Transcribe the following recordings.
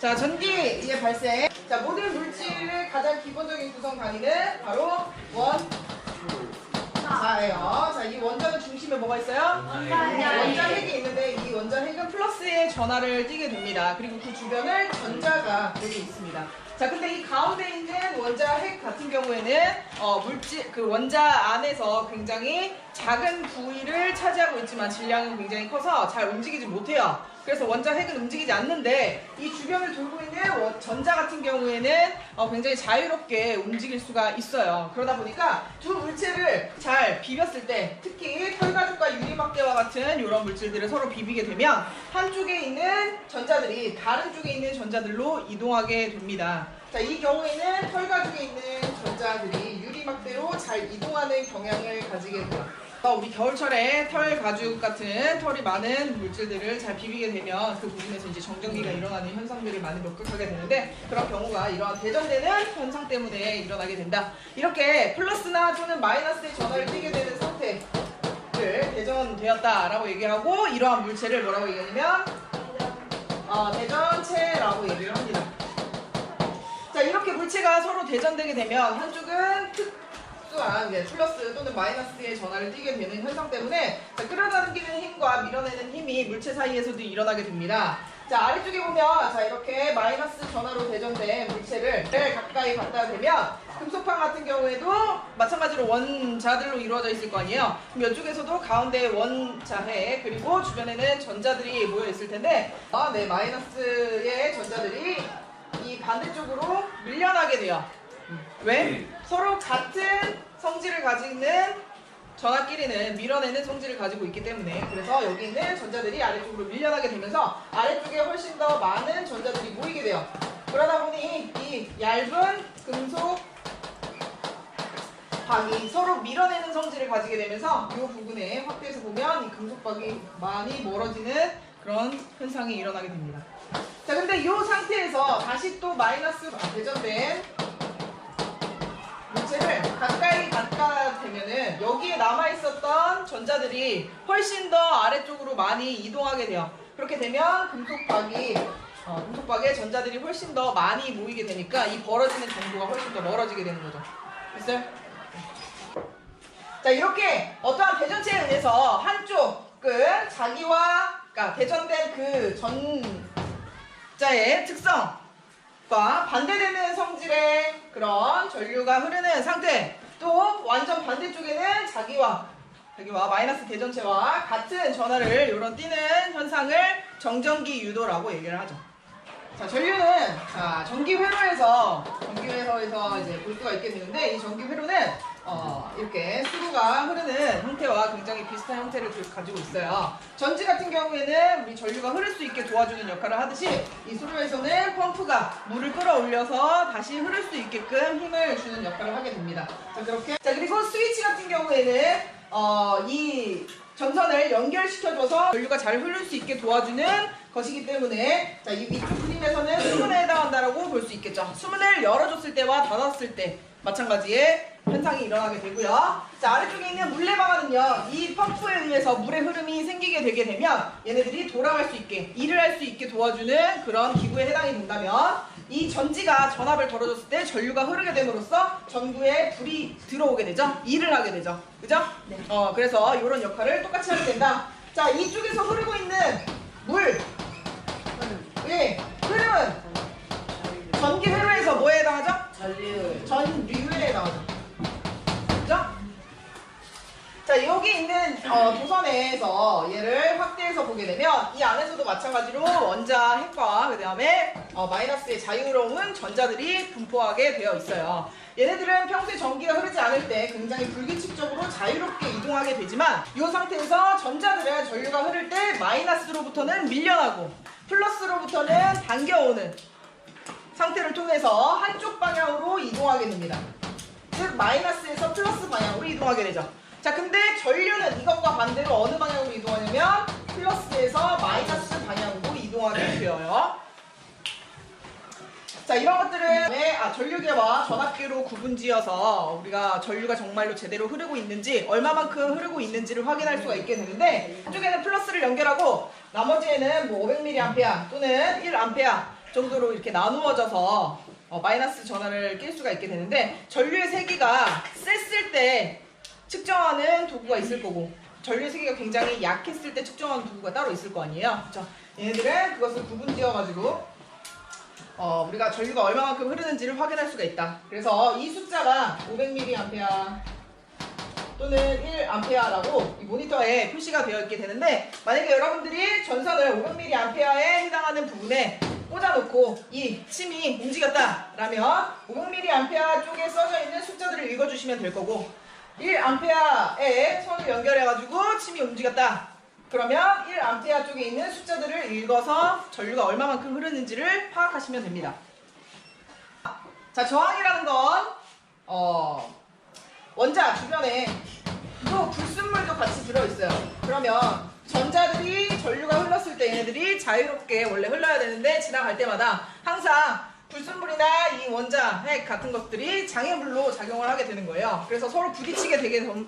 자, 전기의 발생. 자, 모든 물질의 가장 기본적인 구성 단위는 바로 원자예요. 자, 이 원자는 중심에 뭐가 있어요? 원자핵이 있는데 이 원자핵은 플러스의 전하를 띠게 됩니다. 그리고 그 주변을 전자가 되게 있습니다. 자, 근데 이 가운데 있는 원자핵 같은 경우에는 그 원자 안에서 굉장히 작은 부위를 차지하고 있지만 질량은 굉장히 커서 잘 움직이지 못해요. 그래서 원자핵은 움직이지 않는데 이 주변을 돌고 있는 전자 같은 경우에는 굉장히 자유롭게 움직일 수가 있어요. 그러다 보니까 두 물체를 잘 비볐을 때, 특히 털가죽과 유리막대와 같은 이런 물질들을 서로 비비게 되면 한쪽에 있는 전자들이 다른 쪽에 있는 전자들로 이동하게 됩니다. 자, 이 경우에는 털가죽에 있는 전자들이 유리막대로 잘 이동하는 경향을 가지게 돼요. 우리 겨울철에 털 가죽 같은 털이 많은 물질들을 잘 비비게 되면 그 부분에서 이제 정전기가 일어나는 현상들을 많이 목격하게 되는데, 그런 경우가 이러한 대전되는 현상 때문에 일어나게 된다. 이렇게 플러스나 또는 마이너스의 전하를 띠게 되는 상태를 대전되었다라고 얘기하고, 이러한 물체를 뭐라고 얘기하냐면 대전체라고 얘기를 합니다. 자, 이렇게 물체가 서로 대전되게 되면 한쪽은 특수한 플러스 또는 마이너스의 전하를 띠게 되는 현상 때문에, 자, 끌어당기는 힘과 밀어내는 힘이 물체 사이에서도 일어나게 됩니다. 자, 아래쪽에 보면 자, 이렇게 마이너스 전하로 대전된 물체를 가까이 갖다 대면 금속판 같은 경우에도 마찬가지로 원자들로 이루어져 있을 거 아니에요. 그럼 이쪽에서도 가운데 원자핵, 그리고 주변에는 전자들이 모여 있을 텐데 마이너스의 전자들이 이 반대쪽으로 밀려나게 돼요. 왜? 서로 같은 성질을 가지는 전하끼리는 밀어내는 성질을 가지고 있기 때문에, 그래서 여기 있는 전자들이 아래쪽으로 밀려나게 되면서 아래쪽에 훨씬 더 많은 전자들이 모이게 돼요. 그러다 보니 이 얇은 금속 박이 서로 밀어내는 성질을 가지게 되면서 이 부분에 확대해서 보면 이 금속박이 많이 멀어지는 그런 현상이 일어나게 됩니다. 자, 근데 이 상태에서 다시 또 마이너스 대전된 물체를 가까이 갖다 대면은 여기에 남아있었던 전자들이 훨씬 더 아래쪽으로 많이 이동하게 돼요. 그렇게 되면 금속박에 전자들이 훨씬 더 많이 모이게 되니까 이 벌어지는 정도가 훨씬 더 멀어지게 되는 거죠. 됐어요? 자, 이렇게 어떠한 대전체에 의해서 한쪽은 자기와, 그러니까 대전된 그 전자의 특성과 반대되는 성질의 그런 전류가 흐르는 상태, 또 완전 반대쪽에는 자기와 마이너스 대전체와 같은 전하를 이런 띠는 현상을 정전기 유도라고 얘기를 하죠. 자, 전류는 전기회로에서 이제 볼 수가 있게 되는데, 이 전기회로는 이렇게 수로가 흐르는 형태와 굉장히 비슷한 형태를 가지고 있어요. 전지 같은 경우에는 우리 전류가 흐를 수 있게 도와주는 역할을 하듯이, 이 수로에서는 펌프가 물을 끌어올려서 다시 흐를 수 있게끔 힘을 주는 역할을 하게 됩니다. 자, 그렇게. 자, 그리고 스위치 같은 경우에는 이 전선을 연결시켜줘서 전류가 잘 흐를 수 있게 도와주는 것이기 때문에, 자, 이 위쪽 그림에서는 수문에 해당한다라고 볼 수 있겠죠. 수문을 열어줬을 때와 닫았을 때 마찬가지의 현상이 일어나게 되고요. 자, 아래쪽에 있는 물레방아는요, 이 펌프에 의해서 물의 흐름이 생기게 되게 되면 얘네들이 돌아갈 수 있게, 일을 할 수 있게 도와주는 그런 기구에 해당이 된다면, 이 전지가 전압을 벌어줬을 때 전류가 흐르게 됨으로써 전구에 불이 들어오게 되죠. 일을 하게 되죠. 그죠? 네. 그래서 이런 역할을 똑같이 하게 된다. 자, 이쪽에서 흐르고 있는 물의 흐름은 전기 회로에서 뭐에 해당하죠? 전류에 해당하죠. 그죠? 자, 여기 있는 도선에서 얘를 확대해서 보게 되면 이 안에서도 마찬가지로 원자 핵과 그 다음에 마이너스의 자유로운 전자들이 분포하게 되어 있어요. 얘네들은 평소에 전기가 흐르지 않을 때 굉장히 불규칙적으로 자유롭게 이동하게 되지만, 이 상태에서 전자들은 전류가 흐를 때 마이너스로부터는 밀려나고 플러스로부터는 당겨오는 상태를 통해서 한쪽 방향으로 이동하게 됩니다. 즉 마이너스에서 플러스 방향으로 이동하게 되죠. 자, 근데 전류는 이것과 반대로 어느 방향으로 이동하냐면 플러스에서 마이너스 방향으로 이동하게 되어요. 자, 이런 것들은 전류계와 전압계로 구분지어서 우리가 전류가 정말로 제대로 흐르고 있는지, 얼마만큼 흐르고 있는지를 확인할 수가 있게 되는데, 한쪽에는 플러스를 연결하고 나머지에는 뭐 500mA 또는 1A 정도로 이렇게 나누어져서 마이너스 전하를 낄 수가 있게 되는데, 전류의 세기가 셌을 때 측정하는 도구가 있을 거고, 전류의 세기가 굉장히 약했을 때 측정하는 도구가 따로 있을 거 아니에요. 그렇죠? 얘네들은 그것을 구분지어가지고 우리가 전류가 얼마만큼 흐르는지를 확인할 수가 있다. 그래서 이 숫자가 500mA 또는 1A라고 이 모니터에 표시가 되어 있게 되는데, 만약에 여러분들이 전선을 500mA에 해당하는 부분에 꽂아놓고 이 침이 움직였다 라면 500mA 쪽에 써져 있는 숫자들을 읽어주시면 될 거고, 1A에 선을 연결해가지고 침이 움직였다 그러면 1A 쪽에 있는 숫자들을 읽어서 전류가 얼마만큼 흐르는지를 파악하시면 됩니다. 자, 저항이라는 건 원자 주변에 또 불순물도 같이 들어있어요. 그러면 전자들이 전류가 흘렀을 때 얘네들이 자유롭게 원래 흘러야 되는데, 지나갈 때마다 항상 불순물이나 이 원자, 핵 같은 것들이 장애물로 작용을 하게 되는 거예요. 그래서 서로 부딪히게 되면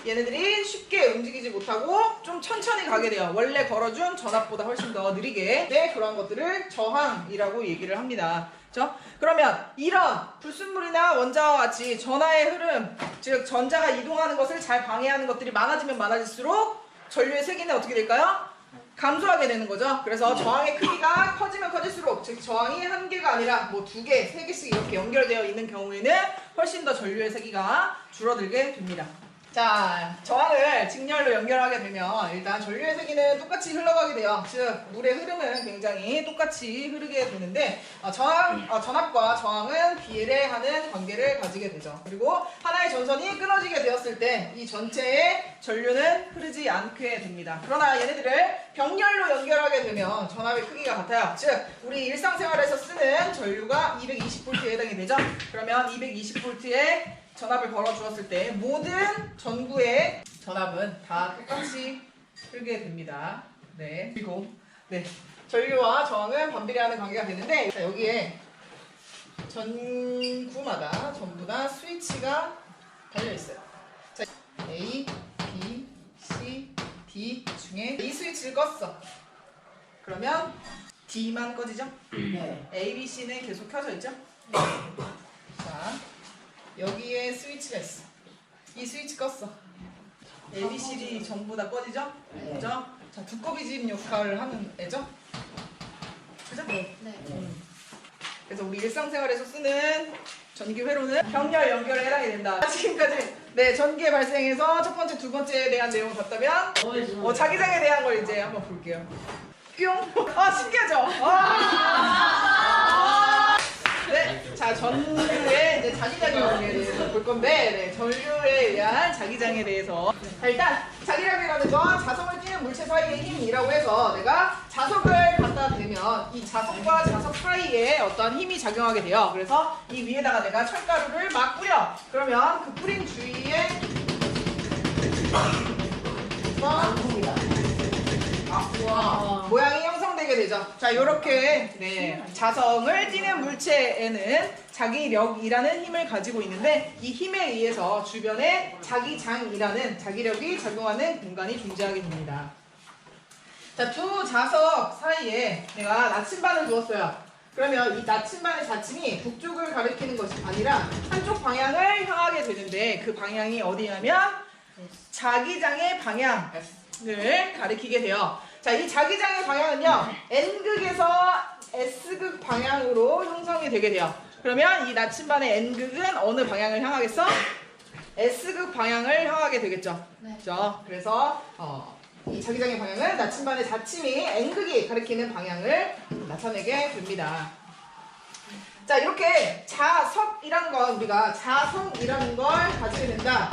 얘네들이 쉽게 움직이지 못하고 좀 천천히 가게 돼요. 원래 걸어준 전압보다 훨씬 더 느리게. 네, 그런 것들을 저항이라고 얘기를 합니다. 그렇죠? 그러면 이런 불순물이나 원자와 같이 전하의 흐름, 즉 전자가 이동하는 것을 잘 방해하는 것들이 많아지면 많아질수록 전류의 세기는 어떻게 될까요? 감소하게 되는 거죠. 그래서 저항의 크기가 커지면 커질수록, 즉 저항이 한 개가 아니라 뭐 2개, 3개씩 이렇게 연결되어 있는 경우에는 훨씬 더 전류의 세기가 줄어들게 됩니다. 자, 저항을 직렬로 연결하게 되면 일단 전류의 세기는 똑같이 흘러가게 돼요. 즉 물의 흐름은 굉장히 똑같이 흐르게 되는데, 전압과 저항은 비례하는 관계를 가지게 되죠. 그리고 하나의 전선이 끊어지게 되었을 때 이 전체의 전류는 흐르지 않게 됩니다. 그러나 얘네들을 병렬로 연결하게 되면 전압의 크기가 같아요. 즉 우리 일상생활에서 쓰는 전류가 220V에 해당이 되죠. 그러면 220V에 전압을 걸어 주었을 때 모든 전구의 전압은 다 똑같이 흐르게 됩니다. 네. 그리고 전류와 저항은 반비례하는 관계가 되는데, 자, 여기에 전구마다 전부 다 스위치가 달려 있어요. 자, A, B, C, D 중에 이 스위치를 껐어. 그러면 D만 꺼지죠? 네. A, B, C는 계속 켜져 있죠? 네. 자, 여기에 스위치가 있어. 이 스위치 껐어. A, B, C, D 전부 다 꺼지죠? 그죠? 자, 두꺼비집 역할을 하는 애죠? 그죠? 네. 그래서 우리 일상생활에서 쓰는 전기 회로는 병렬 연결에 해당이 된다. 지금까지 전기의 발생에서 첫 번째, 두 번째에 대한 내용을 봤다면 자기장에 대한 걸 이제 한번 볼게요. 뿅! 신기하죠? 네, 자, 전류의 이제 자기장에 대해서 볼 건데, 전류에 의한 자기장에 대해서. 자, 일단 자기장이라는 건 자석을 띄는 물체 사이의 힘이라고 해서, 내가 자석을 갖다 대면 이 자석과 자석 사이에 어떤 힘이 작용하게 돼요. 그래서 이 위에다가 내가 철가루를 막 뿌려. 그러면 그 뿌린 주위에 모양이 형성되게 되죠. 자, 요렇게 자성을 띠는 물체에는 자기력이라는 힘을 가지고 있는데, 이 힘에 의해서 주변에 자기장이라는 자기력이 작용하는 공간이 존재하게 됩니다. 자, 두 자석 사이에 내가 나침반을 두었어요. 그러면 이 나침반의 자침이 북쪽을 가리키는 것이 아니라 한쪽 방향을 향하게 되는데, 그 방향이 어디냐면 자기장의 방향을 가리키게 돼요. 자, 이 자기장의 방향은요, N극에서 S극 방향으로 형성이 되게 돼요. 그러면 이 나침반의 N극은 어느 방향을 향하겠어? S극 방향을 향하게 되겠죠. 네. 그렇죠? 그래서 이 자기장의 방향은 나침반의 자침이 N극이 가리키는 방향을 나타내게 됩니다. 자, 이렇게 자석이라는 건 우리가 자성이라는 걸 가지게 된다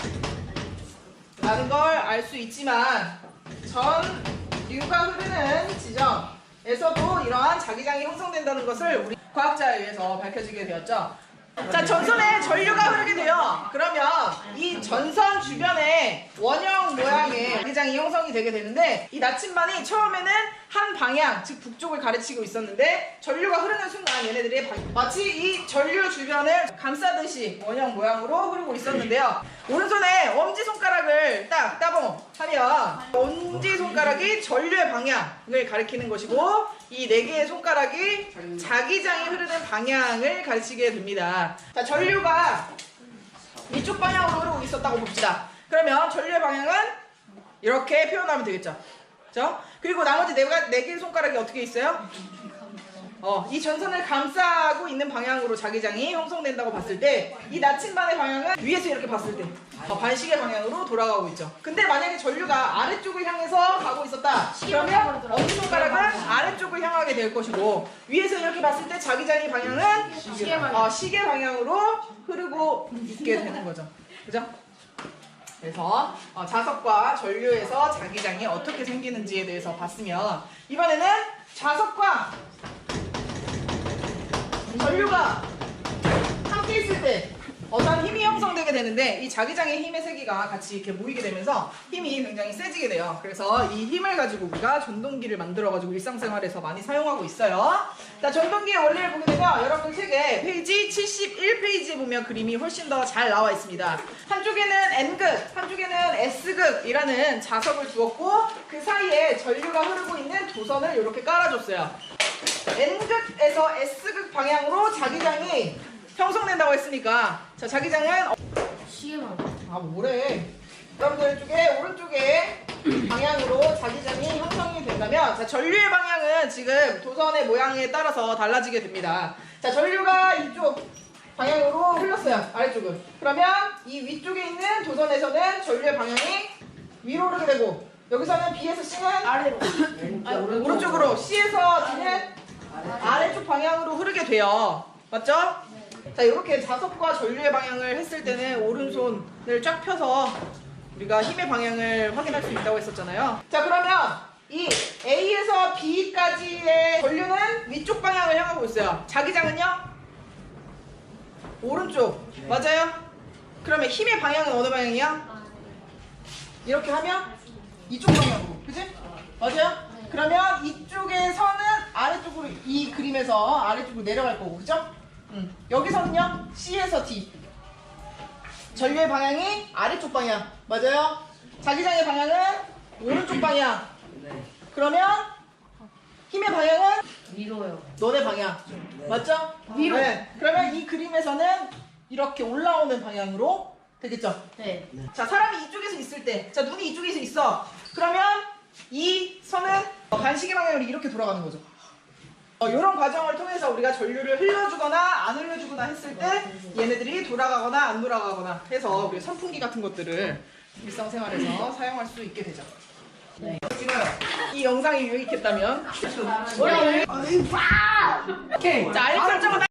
라는 걸 알 수 있지만, 전류가 흐르는 지점에서도 이러한 자기장이 형성된다는 것을 우리 과학자에 의해서 밝혀지게 되었죠. 자, 전선에 전류가 흐르게 돼요. 그러면 이 전선 주변에 원형 모양의 자기장이 형성이 되게 되는데, 이 나침반이 처음에는 한 방향, 즉 북쪽을 가르치고 있었는데, 전류가 흐르는 순간 얘네들이 마치 이 전류 주변을 감싸듯이 원형 모양으로 흐르고 있었는데요. 오른손에 엄지손가락을 딱 따봉 하면 엄지손가락이 전류의 방향을 가리키는 것이고, 이 4개의 손가락이 자기장이 흐르는 방향을 가르치게 됩니다. 자, 전류가 이쪽 방향으로 흐르고 있었다고 봅시다. 그러면 전류의 방향은 이렇게 표현하면 되겠죠. 그죠? 그리고 나머지 4개의 손가락이 어떻게 있어요? 이 전선을 감싸고 있는 방향으로 자기장이 형성된다고 봤을 때 이 나침반의 방향은 위에서 이렇게 봤을 때 반시계 방향으로 돌아가고 있죠. 근데 만약에 전류가 아래쪽을 향해서 가고 있었다. 그러면 엄지손가락은 아래쪽을 향하게 될 것이고 위에서 이렇게 봤을 때 자기장의 방향은 시계 방향으로 흐르고 있게 되는 거죠. 그죠? 그래서 자석과 전류에서 자기장이 어떻게 생기는지에 대해서 봤으면 이번에는 자석과 전류가 함께 있을 때 어떤 힘이 형성되게 되는데 이 자기장의 힘의 세기가 같이 이렇게 모이게 되면서 힘이 굉장히 세지게 돼요. 그래서 이 힘을 가지고 우리가 전동기를 만들어가지고 일상생활에서 많이 사용하고 있어요. 자, 전동기의 원리를 보게 되면 여러분 책에 페이지 71페이지에 보면 그림이 훨씬 더 잘 나와 있습니다. 한쪽에는 N극, 한쪽에는 S극이라는 자석을 두었고 그 사이에 전류가 흐르고 있는 도선을 이렇게 깔아줬어요. N극에서 S극 방향으로 자기장이 형성된다고 했으니까 자, 자기장은 시계만. 뭐래 여러분들 쪽에 오른쪽에 방향으로 자기장이 형성이 된다면 자, 전류의 방향은 지금 도선의 모양에 따라서 달라지게 됩니다. 자, 전류가 이쪽 방향으로 흘렀어요. 아래쪽은. 그러면 이 위쪽에 있는 도선에서는 전류의 방향이 위로 흐르게 되고 여기서는 B에서 C는 아래로. 오른쪽으로 C에서 D는 아래쪽 방향으로 흐르게 돼요. 맞죠? 자, 이렇게 자석과 전류의 방향을 했을 때는 오른손을 쫙 펴서 우리가 힘의 방향을 확인할 수 있다고 했었잖아요. 자, 그러면 이 A에서 B까지의 전류는 위쪽 방향을 향하고 있어요. 자기장은요? 오른쪽. 맞아요? 그러면 힘의 방향은 어느 방향이야? 이렇게 하면 이쪽 방향으로. 그치? 맞아요? 그러면 이쪽에서는 아래쪽으로 이 그림에서 아래쪽으로 내려갈 거고. 그죠? 여기서는요, C에서 D. 전류의 방향이 아래쪽 방향. 맞아요? 자기장의 방향은 오른쪽 방향. 그러면 힘의 방향은 위로요. 너네 방향. 맞죠? 위로. 네. 그러면 이 그림에서는 이렇게 올라오는 방향으로 되겠죠? 네. 자, 사람이 이쪽에서 있을 때, 자, 눈이 이쪽에서 있어. 그러면 이 선은 반시계 방향으로 이렇게 돌아가는 거죠. 이런 과정을 통해서 우리가 전류를 흘려주거나 안 흘려주거나 했을 때 얘네들이 돌아가거나 안 돌아가거나 해서 우리 선풍기 같은 것들을 일상생활에서 사용할 수 있게 되죠. 네. 찍어요. 이 영상이 유익했다면 오케이. 자, 알림 설정은